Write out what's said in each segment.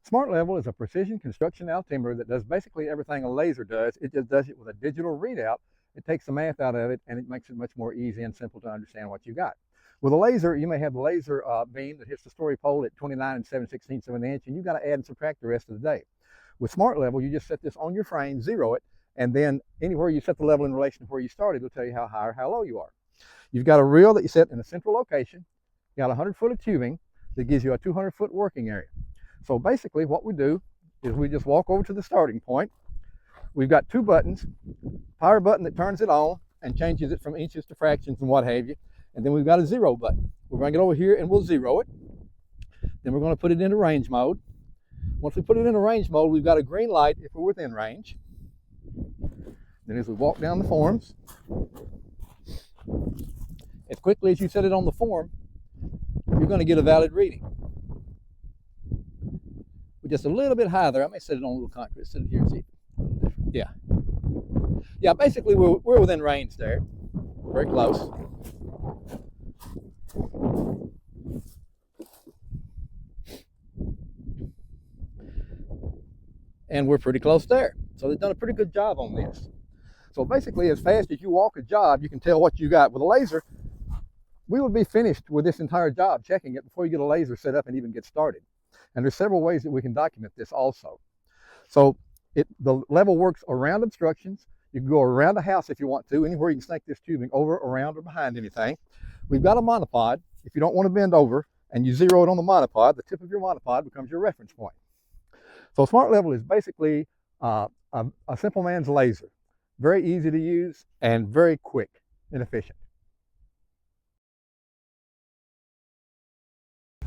Smart Level is a precision construction altimeter that does basically everything a laser does. It just does it with a digital readout. It takes the math out of it, and it makes it much more easy and simple to understand what you got. With a laser, you may have the laser beam that hits the story pole at 29 7/16 of an inch, and you've got to add and subtract the rest of the day. With Smart Level, you just set this on your frame, zero it, and then anywhere you set the level in relation to where you started, it'll tell you how high or how low you are. You've got a reel that you set in a central location. You got 100 foot of tubing that gives you a 200 foot working area. So basically what we do is we just walk over to the starting point. We've got two buttons, power button that turns it on and changes it from inches to fractions and what have you. And then we've got a zero button. We're going to get over here and we'll zero it. Then we're going to put it into range mode. Once we put it into range mode, we've got a green light if we're within range. Then as we walk down the forms, as quickly as you set it on the form, you're going to get a valid reading. We're just a little bit high there. I may set it on a little concrete. Set it here and see. Yeah. Yeah, basically we're within range there. Very close. And we're pretty close there. So they've done a pretty good job on this. So basically, as fast as you walk a job, you can tell what you got. With a laser, we would be finished with this entire job checking it before you get a laser set up and even get started. And there's several ways that we can document this also. So the level works around obstructions. You can go around the house if you want to, anywhere you can snake this tubing over, around, or behind anything. We've got a monopod. If you don't want to bend over and you zero it on the monopod, the tip of your monopod becomes your reference point. So Smart Level is basically a simple man's laser. Very easy to use and very quick and efficient.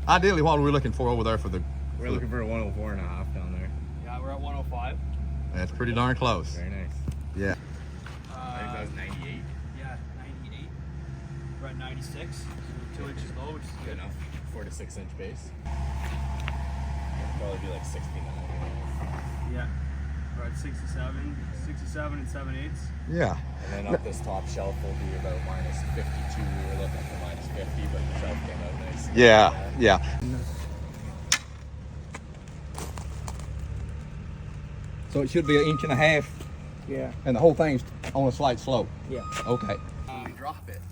Ideally, what are we looking for over there for the... We're looking for a 104.5 down there. Yeah, we're at 105. That's pretty darn close. Very nice. Yeah. I think that was 98. Yeah, 98. We're at 96. So 2 inches low, which is Good good. enough. 4 to 6 inch base. It'd probably be like 69. Yeah. We're at 67 and 7/8. Yeah. And then up this top shelf will be about minus 52. We were looking for minus 50, but the shelf came out nice. Yeah, yeah. So it should be 1.5 inches. Yeah. And the whole thing's on a slight slope. Yeah. Okay. We drop it.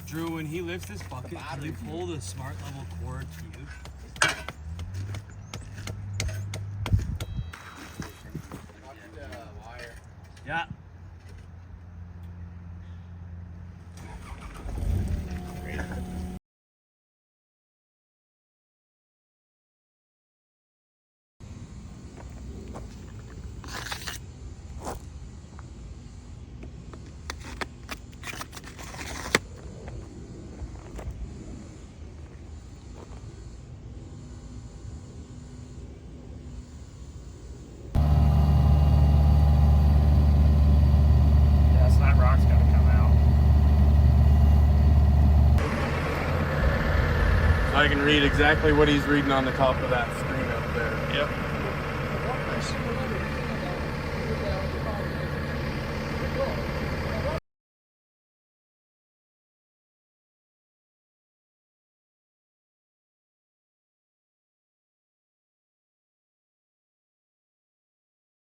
Drew, when he lifts this bucket, can you pull the Smart Level cord to you? Yeah. Great. I can read exactly what he's reading on the top of that screen up there. Yep.